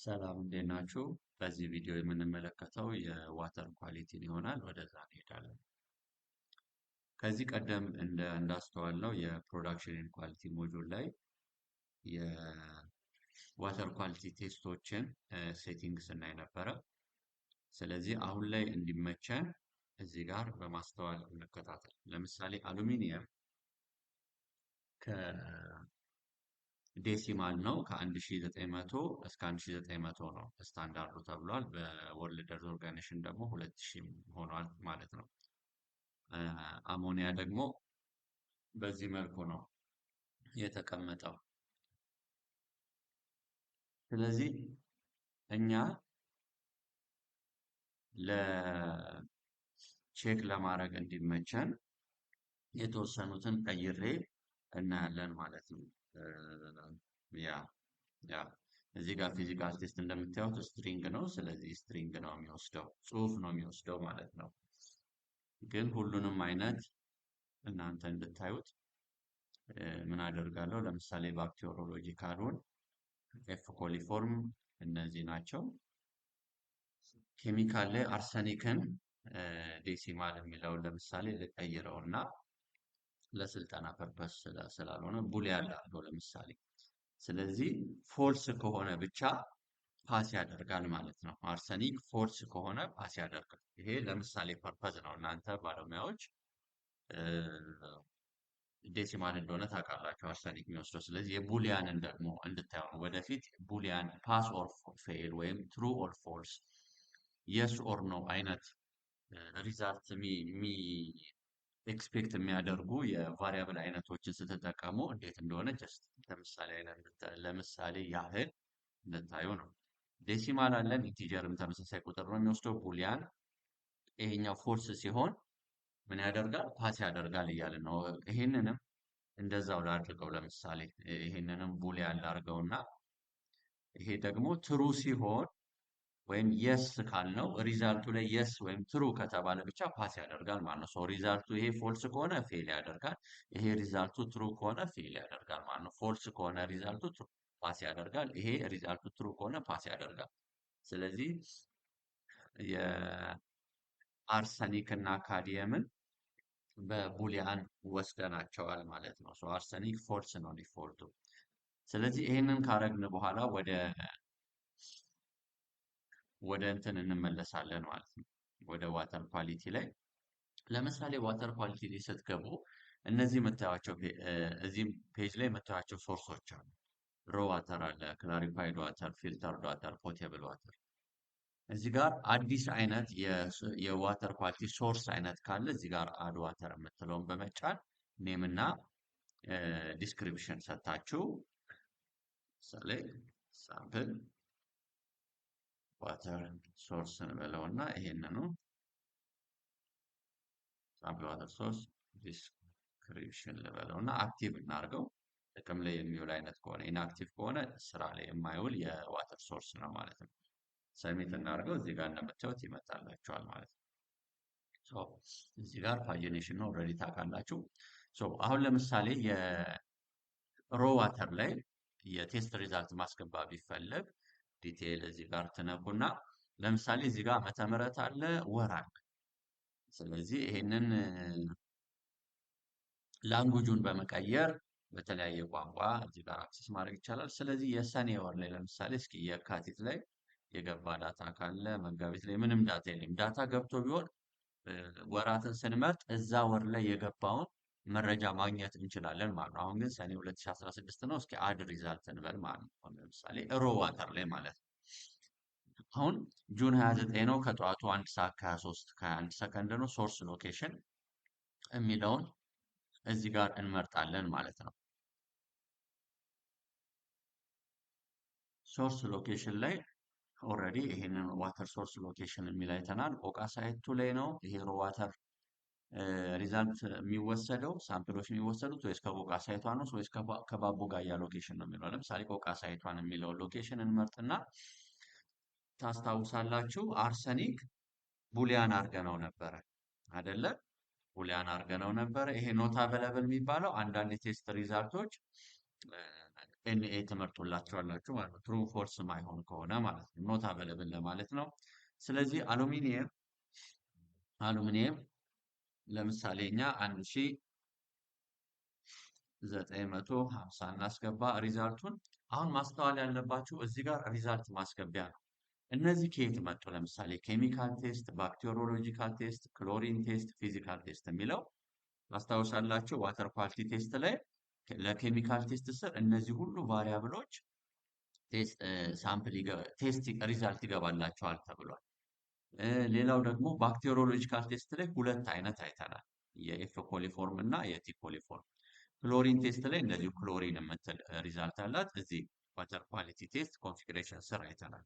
ሰላም እንዴት ናችሁ? በዚህ ቪዲዮ የምንመለከተው የዋተር ኳሊቲን ይሆናል። ወደዛ እንሄዳለን። ከዚህ ቀደም እንዳስተዋልነው የፕሮዳክሽን ኳሊቲ ሞጁል ላይ የዋተር ኳሊቲ ቴስቶችን ሴቲንግ ስናይ ነበረ። ስለዚህ አሁን ላይ እንዲመቸን እዚህ ጋር በማስተዋል እንከታተል። ለምሳሌ አሉሚኒየም ዴሲማል ነው። ከ1900 እስከ 1900 ነው ስታንዳርዱ ተብሏል። በወርልድ ሄልዝ ኦርጋናይዜሽን ደግሞ 2000 ሆኗል ማለት ነው። አሞኒያ ደግሞ በዚህ መልኩ ነው የተቀመጠው። ስለዚህ እኛ ለቼክ ለማድረግ እንዲመቸን የተወሰኑትን ቀይሬ እናያለን ማለት ነው። ያ ያ እዚህ ጋር ፊዚካል ቴስት እንደምታዩት ስትሪንግ ነው። ስለዚህ ስትሪንግ ነው የሚወስደው፣ ጽሁፍ ነው የሚወስደው ማለት ነው። ግን ሁሉንም አይነት እናንተ እንድታዩት ምን አደርጋለሁ? ለምሳሌ ባክቴሪዮሎጂካሉን ኤፍ ኮሊፎርም እነዚህ ናቸው። ኬሚካል ላይ አርሰኒክን ዴሲማል የሚለውን ለምሳሌ ልቀይረው እና ለስልጠና ፐርፐስ ስላልሆነ ቡሊያን ላድርገው ለምሳሌ። ስለዚህ ፎልስ ከሆነ ብቻ ፓስ ያደርጋል ማለት ነው። አርሰኒክ ፎልስ ከሆነ ፓስ ያደርጋል። ይሄ ለምሳሌ ፐርፐዝ ነው። እናንተ ባለሙያዎች ዴሲማል እንደሆነ ታውቃላችሁ አርሰኒክ የሚወስደው። ስለዚህ የቡሊያንን ደግሞ እንድታዩ ነው። ወደፊት ቡሊያን ፓስ ኦር ፌል ወይም ትሩ ኦር ፎልስ የስ ኦር ኖ አይነት ሪዛልት ኤክስፔክት የሚያደርጉ የቫሪያብል አይነቶችን ስትጠቀሙ እንዴት እንደሆነ ጀስት ለምሳሌ ያህል እንድታዩ ነው። ዴሲማል አለን፣ ኢንቲጀርም ተመሳሳይ ቁጥር ነው የሚወስደው። ቡሊያን ይሄኛው ፎልስ ሲሆን ምን ያደርጋል? ፓስ ያደርጋል እያልን ነው። ይሄንንም እንደዛው ላድርገው። ለምሳሌ ይሄንንም ቡሊያን ላድርገውና ይሄ ደግሞ ትሩ ሲሆን ወይም የስ ካልነው ሪዛልቱ ላይ የስ ወይም ትሩ ከተባለ ብቻ ፓስ ያደርጋል ማለት ነው። ሶ ሪዛልቱ ይሄ ፎልስ ከሆነ ፌል ያደርጋል። ይሄ ሪዛልቱ ትሩ ከሆነ ፌል ያደርጋል ማለት ነው። ፎልስ ከሆነ ሪዛልቱ ፓስ ያደርጋል። ይሄ ሪዛልቱ ትሩ ከሆነ ፓስ ያደርጋል። ስለዚህ የአርሰኒክ እና ካዲየምን በቡሊያን ወስደናቸዋል ማለት ነው። ሶ አርሰኒክ ፎልስ ነው ዲፎልቱ። ስለዚህ ይሄንን ካረግን በኋላ ወደ እንትን እንመለሳለን ማለት ነው። ወደ ዋተር ኳሊቲ ላይ ለምሳሌ ዋተር ኳሊቲ ላይ ስትገቡ እነዚህ የምታዩቸው እዚህ ፔጅ ላይ የምታዩቸው ሶርሶች አሉ። ሮ ዋተር አለ፣ ክላሪፋይድ ዋተር፣ ፊልተርድ ዋተር፣ ፖቴብል ዋተር። እዚህ ጋር አዲስ አይነት የዋተር ኳሊቲ ሶርስ አይነት ካለ እዚህ ጋር አድ ዋተር የምትለውን በመጫን ኔም እና ዲስክሪፕሽን ሰጥታችሁ ምሳሌ ሳምፕል ዋተር ሶርስ እንበለውና ይሄንኑ ሳምፕል ዋተር ሶርስ ዲስክሪፕሽን ልበለውና አክቲቭ እናድርገው። ጥቅም ላይ የሚውል አይነት ከሆነ ኢንአክቲቭ ከሆነ ስራ ላይ የማይውል የዋተር ሶርስ ነው ማለት ነው። ሰሚት እናድርገው። እዚህ ጋር እንደምታዩት ይመጣላችኋል ማለት ነው። እዚህ ጋር ፓጂኔሽን ነው ኦልሬዲ ታውቃላችሁ። አሁን ለምሳሌ የሮ ዋተር ላይ የቴስት ሪዛልት ማስገባት ቢፈለግ ዲቴይል እዚህ ጋር ትነኩና ለምሳሌ እዚህ ጋር ዓመተ ምህረት አለ፣ ወር አለ። ስለዚህ ይሄንን ላንጉጁን በመቀየር በተለያየ ቋንቋ እዚህ ጋር አክሰስ ማድረግ ይቻላል። ስለዚህ የሰኔ ወር ላይ ለምሳሌ እስኪ የካቲት ላይ የገባ ዳታ ካለ መጋቢት ላይ ምንም ዳታ የለም። ዳታ ገብቶ ቢሆን ወራትን ስንመርጥ እዛ ወር ላይ የገባውን መረጃ ማግኘት እንችላለን ማለት ነው። አሁን ግን ሰኔ 2016 ነው። እስኪ አድ ሪዛልት እንበል ማለት ነው። ለምሳሌ ሮ ዋተር ላይ ማለት ነው። አሁን ጁን 29 ነው። ከጠዋቱ 1 ሰዓት ከ23 ከ21 ሰከንድ ነው። ሶርስ ሎኬሽን የሚለውን እዚህ ጋር እንመርጣለን ማለት ነው። ሶርስ ሎኬሽን ላይ ኦልሬዲ ይሄንን ዋተር ሶርስ ሎኬሽን የሚል አይተናል። ቆቃ ሳይቱ ላይ ነው ይሄ ሮ ዋተር ሪዛልት የሚወሰደው ሳምፕሎች የሚወሰዱት ወይስ ከቆቃ ሳይቷ ነው ወይስ ከባቦ ጋያ ሎኬሽን ነው የሚለው። ለምሳሌ ቆቃ ሳይቷን የሚለውን ሎኬሽን እንመርጥና ታስታውሳላችሁ አርሰኒክ ቡሊያን አድርገነው ነበረ አይደለ? ቡሊያን አድርገነው ነበረ። ይሄ ኖት አቬለብል የሚባለው አንዳንድ የቴስት ሪዛልቶች ኤንኤ ትመርጡላቸዋላችሁ ማለት ነው። ትሩ ፎልስ ማይሆን ከሆነ ማለት ነው። ኖት አቬለብል ለማለት ነው። ስለዚህ አሉሚኒየም ለምሳሌ እኛ 1950 እናስገባ ሪዛልቱን። አሁን ማስተዋል ያለባችሁ እዚህ ጋር ሪዛልት ማስገቢያ ነው። እነዚህ ከየት መጡ? ለምሳሌ ኬሚካል ቴስት፣ ባክቴሪዮሎጂካል ቴስት፣ ክሎሪን ቴስት፣ ፊዚካል ቴስት የሚለው ታስታውሳላችሁ። ዋተር ኳሊቲ ቴስት ላይ ለኬሚካል ቴስት ስር እነዚህ ሁሉ ቫሪያብሎች ሳምፕል ቴስት ሪዛልት ይገባላቸዋል ተብሏል። ሌላው ደግሞ ባክቴሪዮሎጂካል ቴስት ላይ ሁለት አይነት አይተናል፣ የኤፍ ኮሊፎርም እና የቲ ኮሊፎርም። ክሎሪን ቴስት ላይ እንደዚሁ ክሎሪን የምትል ሪዛልት አላት። እዚህ ዋተር ኳሊቲ ቴስት ኮንፊግሬሽን ስር አይተናል።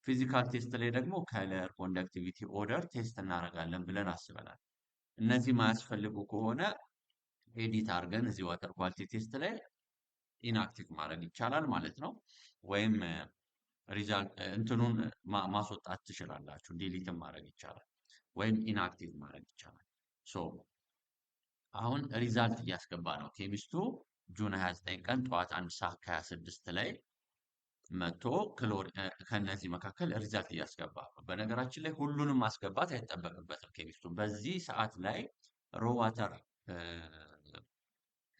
ፊዚካል ቴስት ላይ ደግሞ ከለር፣ ኮንዳክቲቪቲ፣ ኦደር ቴስት እናደርጋለን ብለን አስበናል። እነዚህ ማያስፈልጉ ከሆነ ኤዲት አድርገን እዚህ ዋተር ኳሊቲ ቴስት ላይ ኢንአክቲቭ ማድረግ ይቻላል ማለት ነው። ወይም ሪዛልት እንትኑን ማስወጣት ትችላላችሁ፣ ዲሊትም ማድረግ ይቻላል፣ ወይም ኢንአክቲቭ ማድረግ ይቻላል። ሶ አሁን ሪዛልት እያስገባ ነው ኬሚስቱ ጁን 29 ቀን ጠዋት 1 ሰዓት ከ26 ላይ መጥቶ ከነዚህ መካከል ሪዛልት እያስገባ ነው። በነገራችን ላይ ሁሉንም ማስገባት አይጠበቅበትም ኬሚስቱ። በዚህ ሰዓት ላይ ሮ ዋተር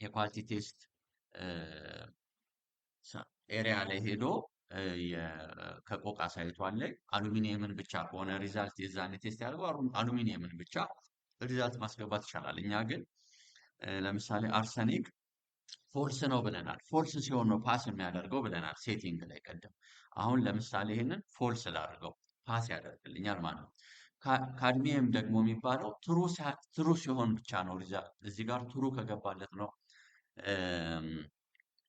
የኳሊቲ ቴስት ኤሪያ ላይ ሄዶ ከቆቃ ሳይቷን ላይ አሉሚኒየምን ብቻ ከሆነ ሪዛልት የዛኔ ቴስት ያደርገው አሉሚኒየምን ብቻ ሪዛልት ማስገባት ይቻላል። እኛ ግን ለምሳሌ አርሰኒክ ፎልስ ነው ብለናል። ፎልስ ሲሆን ነው ፓስ የሚያደርገው ብለናል ሴቲንግ ላይ ቀደም። አሁን ለምሳሌ ይህንን ፎልስ ላድርገው ፓስ ያደርግልኛል ማለት ነው። ካድሚየም ደግሞ የሚባለው ትሩ ሲሆን ብቻ ነው እዚህ ጋር ትሩ ከገባለት ነው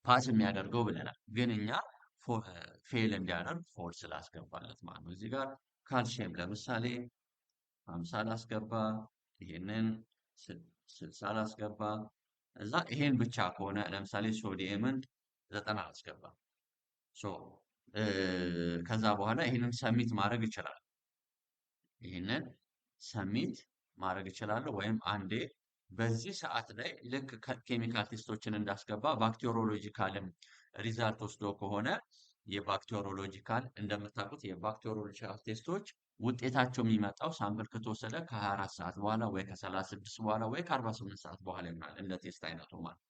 ፓስ የሚያደርገው ብለናል። ግን እኛ ፌል እንዲያደርግ ፎልስ ላስገባለት ማለት ነው። እዚህ ጋር ካልሽየም ለምሳሌ 50 ላስገባ፣ ይሄንን 60 ላስገባ። እዛ ይሄን ብቻ ከሆነ ለምሳሌ ሶዲየምን 90 ላስገባ። ከዛ በኋላ ይሄንን ሰሚት ማድረግ ይችላል። ይሄንን ሰሚት ማድረግ እችላለሁ። ወይም አንዴ በዚህ ሰዓት ላይ ልክ ኬሚካል ቴስቶችን እንዳስገባ ባክቴሪዮሎጂካልም ሪዛልት ወስዶ ከሆነ የባክቴሪዮሎጂካል እንደምታውቁት የባክቴሪዮሎጂካል ቴስቶች ውጤታቸው የሚመጣው ሳምፕል ከተወሰደ ከ24 ሰዓት በኋላ ወይ ከ36 በኋላ ወይ ከ48 ሰዓት በኋላ ይሆናል እንደ ቴስት አይነቱ ማለት።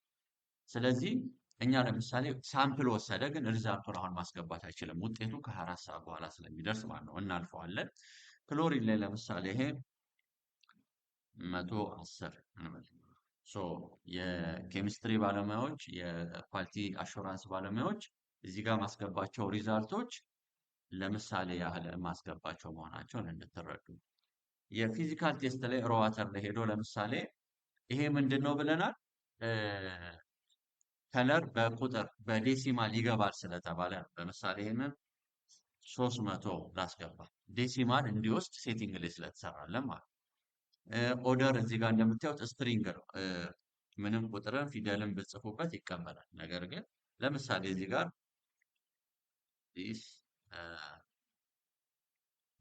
ስለዚህ እኛ ለምሳሌ ሳምፕል ወሰደ፣ ግን ሪዛልቱን አሁን ማስገባት አይችልም። ውጤቱ ከ24 ሰዓት በኋላ ስለሚደርስ ማለት ነው፣ እናልፈዋለን። ክሎሪን ላይ ለምሳሌ ይሄ 110 እንበል። የኬሚስትሪ ባለሙያዎች የኳሊቲ አሹራንስ ባለሙያዎች እዚህ ጋር ማስገባቸው ሪዛልቶች ለምሳሌ ያህል ማስገባቸው መሆናቸውን እንድትረዱ። የፊዚካል ቴስት ላይ ሮዋተር ላይ ሄዶ ለምሳሌ ይሄ ምንድን ነው ብለናል? ከለር በቁጥር በዴሲማል ይገባል ስለተባለ ለምሳሌ ይሄንን 300 ላስገባ፣ ዴሲማል እንዲወስድ ሴቲንግ ላይ ስለተሰራለን ማለት። ኦደር እዚህ ጋር እንደምታዩት ስትሪንግ ነው። ምንም ቁጥርን ፊደልን ብጽፉበት ይቀበላል። ነገር ግን ለምሳሌ እዚህ ጋር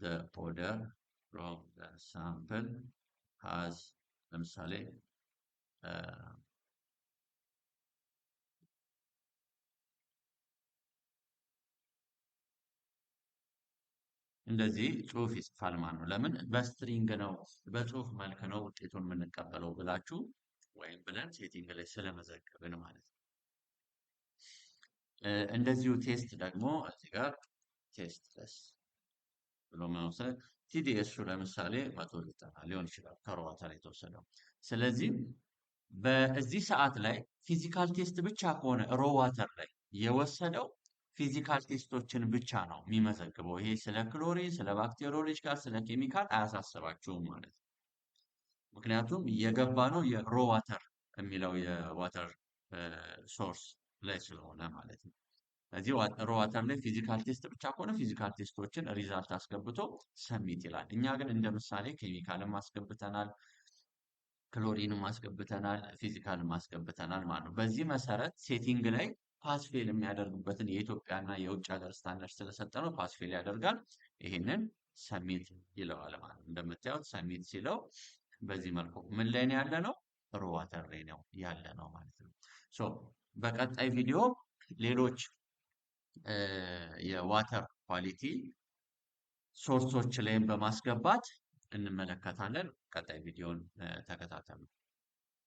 the order from the sample has ለምሳሌ እንደዚህ ጽሁፍ ይጽፋል ማለት ነው። ለምን በስትሪንግ ነው በጽሁፍ መልክ ነው ውጤቱን የምንቀበለው ብላችሁ ወይም ብለን ሴቲንግ ላይ ስለመዘገብን ማለት ነው። እንደዚሁ ቴስት ደግሞ እዚህ ጋር ቴስትለስ ብሎ መውሰድ ቲዲኤሱ ለምሳሌ 190 ሊሆን ይችላል ከሮዋተር የተወሰደው። ስለዚህ በዚህ ሰዓት ላይ ፊዚካል ቴስት ብቻ ከሆነ ሮዋተር ላይ የወሰደው ፊዚካል ቴስቶችን ብቻ ነው የሚመዘግበው። ይሄ ስለ ክሎሪን፣ ስለ ባክቴሪዮሎጂካል፣ ስለ ኬሚካል አያሳስባችሁም ማለት ነው። ምክንያቱም የገባ ነው የሮ ዋተር የሚለው የዋተር ሶርስ ላይ ስለሆነ ማለት ነው። ስለዚህ ሮ ዋተር ላይ ፊዚካል ቴስት ብቻ ከሆነ ፊዚካል ቴስቶችን ሪዛልት አስገብቶ ሰሚት ይላል። እኛ ግን እንደ ምሳሌ ኬሚካልም አስገብተናል፣ ክሎሪንም አስገብተናል፣ ፊዚካልም አስገብተናል ማለት ነው። በዚህ መሰረት ሴቲንግ ላይ ፓስፌል የሚያደርጉበትን የኢትዮጵያና የውጭ ሀገር ስታንዳርድ ስለሰጠነው ፓስፌል ያደርጋል። ይህንን ሰሚት ይለዋል ማለት ነው። እንደምታዩት ሰሚት ሲለው በዚህ መልኩ ምን ላይ ነው ያለ ነው? ሮ ዋተር ላይ ነው ያለ ነው ማለት ነው። በቀጣይ ቪዲዮ ሌሎች የዋተር ኳሊቲ ሶርሶች ላይም በማስገባት እንመለከታለን። ቀጣይ ቪዲዮን ተከታተሉ።